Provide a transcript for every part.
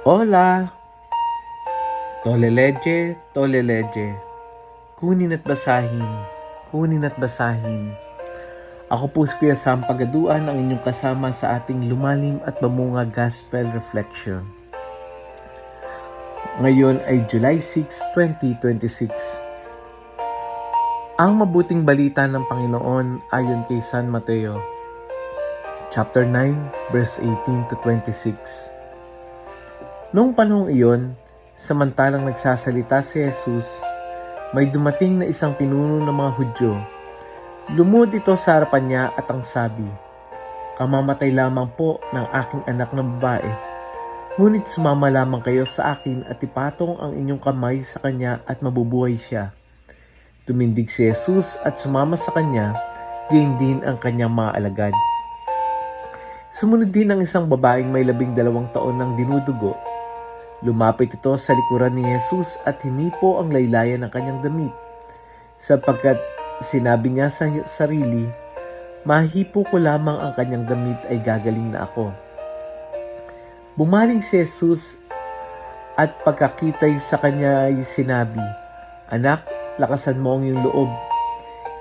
Hola! Toleleche, toleleche. Kunin at basahin, kunin at basahin. Ako po si Kuya Sam Pagaduan, ang inyong kasama sa ating lumalim at mamunga Gospel Reflection. Ngayon ay July 6, 2026. Ang mabuting balita ng Panginoon ayon kay San Mateo, chapter 9, verse 18 to 26. Noong panahong iyon, samantalang nagsasalita si Jesus, may dumating na isang pinuno ng mga Hudyo. Lumuhod ito sa harapan niya at ang sabi, "Kamamatay lamang po ng aking anak na babae. Ngunit sumama lamang kayo sa akin at ipatong ang inyong kamay sa kanya at mabubuhay siya." Tumindig si Jesus at sumama sa kanya, gayon din ang kanyang mga alagad. Sumunod din ang isang babaeng may 12 taon ng dinudugo. Lumapit ito sa likuran ni Jesus at hinipo ang laylayan ng kanyang damit, sapagkat sinabi niya sa sarili, "Mahipo ko lamang ang kanyang damit ay gagaling na ako." Bumaling si Jesus at pagkakitay sa kanya ay sinabi, "Anak, lakasan mo ang iyong loob.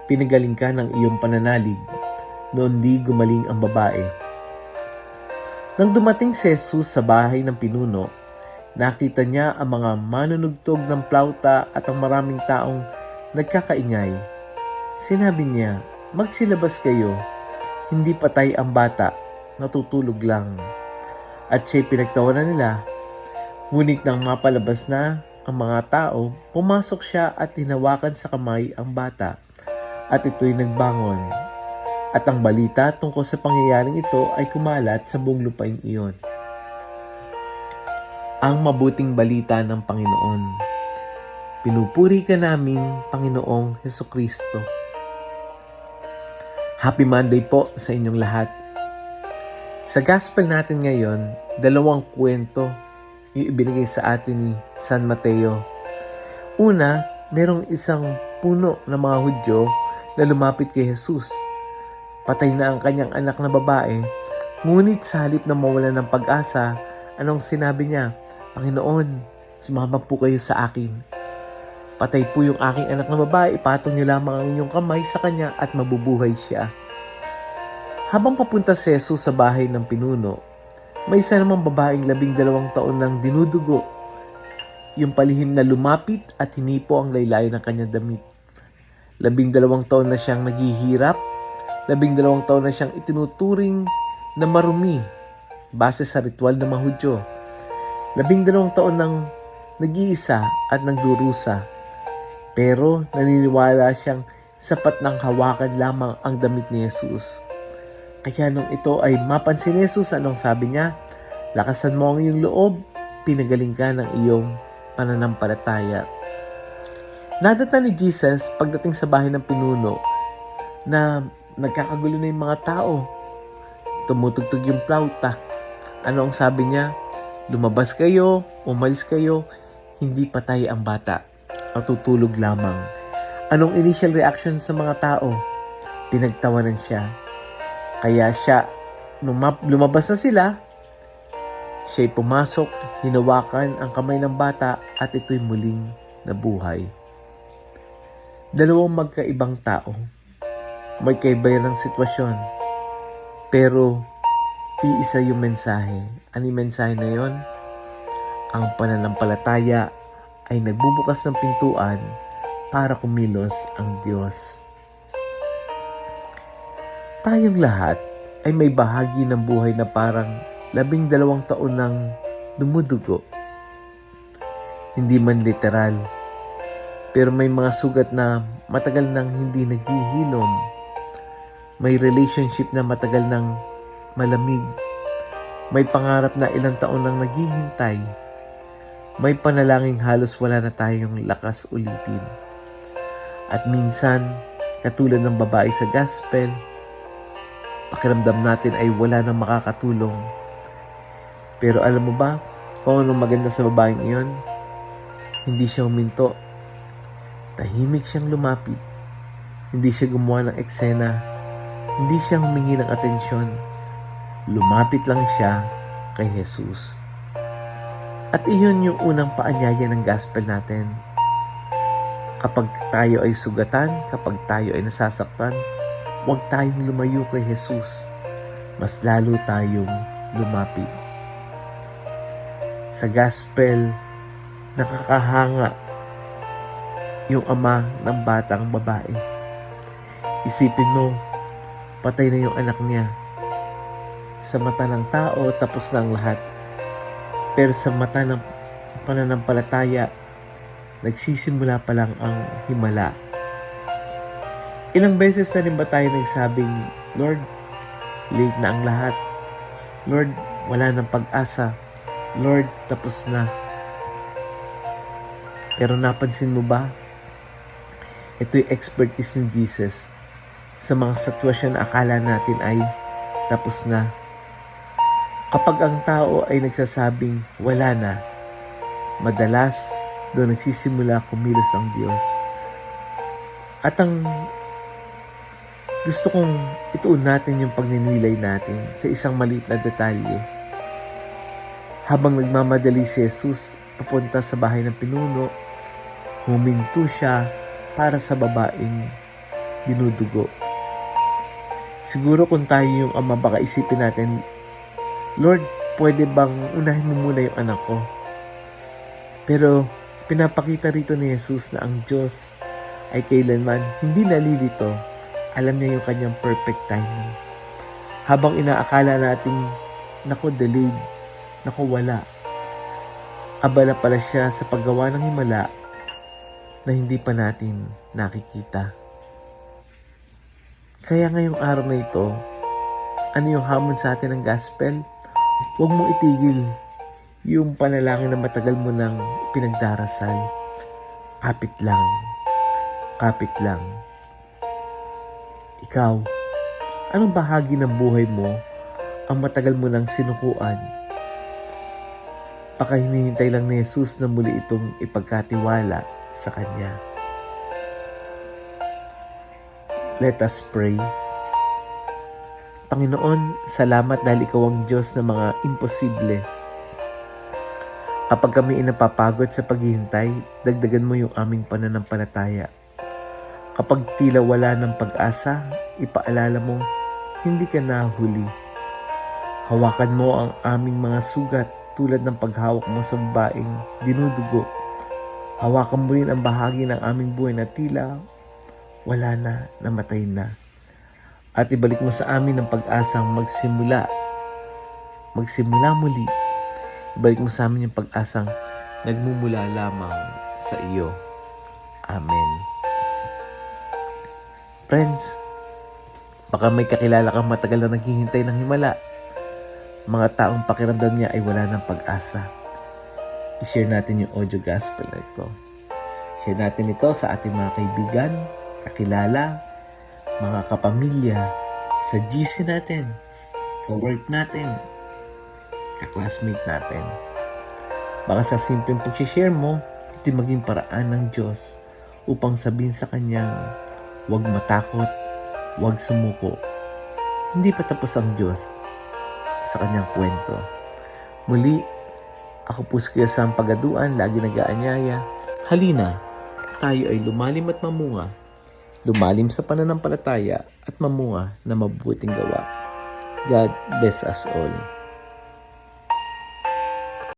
Pinagaling ka ng iyong pananalig." Noon di gumaling ang babae. Nang dumating si Jesus sa bahay ng pinuno, nakita niya ang mga manunugtog ng plauta at ang maraming taong nagkakaingay. Sinabi niya, "Magsilabas kayo, hindi patay ang bata, natutulog lang." At siya'y pinagtawanan nila. Ngunit nang mapalabas na ang mga tao, pumasok siya at hinawakan sa kamay ang bata, at ito'y nagbangon. At ang balita tungkol sa pangyayaring ito ay kumalat sa buong lupaing iyon. Ang mabuting balita ng Panginoon. Pinupuri ka namin, Panginoong Hesukristo. Happy Monday po sa inyong lahat. Sa gospel natin ngayon, 2 kwento yung ibinigay sa atin ni San Mateo. Una, merong isang puno ng mga Hudyo na lumapit kay Jesus. Patay na ang kanyang anak na babae, ngunit sa halip na mawalan ng pag-asa, anong sinabi niya? "Panginoon, sumama po kayo sa akin. Patay po yung aking anak na babae, ipatong niyo lamang ang inyong kamay sa kanya at mabubuhay siya." Habang papunta si Jesus sa bahay ng pinuno, may isa namang babaeng 12 taon ng dinudugo. Yung palihim na lumapit at hinipo ang laylayan ng kanyang damit. 12 taon na siyang naghihirap, 12 taon na siyang itinuturing na marumi base sa ritual ng mga Hudyo. 12 taon nang nag-iisa at nagdurusa, pero naniniwala siyang sapat ng hawakan lamang ang damit ni Jesus. Kaya nung ito ay mapansin ni Jesus, anong sabi niya? "Lakasan mo ang iyong loob, pinagaling ka ng iyong pananampalataya." Nadata ni Jesus pagdating sa bahay ng pinuno na nagkakagulo na yung mga tao. Tumutugtog yung plauta. Ano ang sabi niya? "Lumabas kayo, umalis kayo, hindi patay ang bata, natutulog lamang." Anong initial reaction sa mga tao? Pinagtawanan siya. Kaya siya, nung lumabas na sila, siya'y pumasok, hinawakan ang kamay ng bata at ito'y muling nabuhay. Dalawang magkaibang tao, may kaibay ng sitwasyon, pero iisa yung mensahe. Ano yung mensahe na yon? Ang pananampalataya ay nagbubukas ng pintuan para kumilos ang Diyos. Tayong lahat ay may bahagi ng buhay na parang 12 taon ng dumudugo. Hindi man literal, pero may mga sugat na matagal nang hindi naghihilom. May relationship na matagal nang malamig. May pangarap na ilang taon nang naghihintay. May panalangin halos wala na tayong lakas ulitin. At minsan, katulad ng babae sa gospel, pakiramdam natin ay wala nang makakatulong. Pero alam mo ba kung anong maganda sa babaeng iyon? Hindi siya huminto. Tahimik siyang lumapit. Hindi siya gumawa ng eksena. Hindi siya humingi ng atensyon. Lumapit lang siya kay Jesus. At iyon yung unang paanyaya ng gospel natin. Kapag tayo ay sugatan, kapag tayo ay nasasaktan, huwag tayong lumayo kay Jesus. Mas lalo tayong lumapit. Sa gospel, nakakahanga yung ama ng batang babae. Isipin mo, patay na yung anak niya. Sa mata ng tao, tapos na ang lahat. Pero sa mata ng pananampalataya, nagsisimula pa lang ang himala. Ilang beses na rin ba tayo nagsabing, Lord, late na ang lahat. Lord, wala nang pag-asa. Lord, tapos na. Pero napansin mo ba? Ito'y expertise ni Jesus sa mga sitwasyon na akala natin ay tapos na. Kapag ang tao ay nagsasabing wala na, madalas doon nagsisimula kumilos ang Diyos. At ang gusto kong ituon natin yung pagninilay natin sa isang maliit na detalye. Habang nagmamadali si Jesus papunta sa bahay ng pinuno, huminto siya para sa babaeng dinudugo. Siguro kung tayo yung ama, baka isipin natin, Lord, pwede bang unahin mo muna yung anak ko? Pero pinapakita rito ni Jesus na ang Diyos ay kailanman hindi nalilito. Alam niya yung kanyang perfect timing. Habang inaakala nating, naku, delayed, naku, wala. Abala pala siya sa paggawa ng himala na hindi pa natin nakikita. Kaya ngayong araw na ito, ano yung hamon sa atin ng gospel? Huwag mong itigil yung panalangin na matagal mo nang pinagdarasal. Kapit lang. Kapit lang. Ikaw, anong bahagi ng buhay mo ang matagal mo nang sinukuan? Baka hinihintay lang ni Jesus na muli itong ipagkatiwala sa Kanya. Let us pray. Panginoon, salamat dahil Ikaw ang Diyos ng mga imposible. Kapag kami napapagod sa paghihintay, dagdagan mo yung aming pananampalataya. Kapag tila wala ng pag-asa, ipaalala mo, hindi ka nahuli. Hawakan mo ang aming mga sugat tulad ng paghawak mo sa babaeng dinudugo. Hawakan mo rin ang bahagi ng aming buhay na tila wala na, namatay na. At ibalik mo sa amin ang pag-asang magsimula muli. Ibalik mo sa amin yung pag-asang nagmumula lamang sa iyo. Amen. Friends, baka may kakilala kang matagal na naghihintay ng himala. Mga taong pakiramdam niya ay wala ng pag-asa. I-share natin yung audio gospel na ito. Share natin ito sa ating mga kaibigan, kakilala, mga kapamilya, sa GC natin, ka-work natin, ka-classmate natin. Baka sa simpleng pag-share mo, ito maging paraan ng Diyos upang sabihin sa Kanyang, huwag matakot, huwag sumuko. Hindi pa tapos ang Diyos sa Kanyang kwento. Muli, ako po si Kuya Sam Pagaduan, lagi nag-aanyaya. Halina, tayo ay lumalim at mamunga. Lumalim sa pananampalataya at mamunga na mabuting gawa. God bless us all.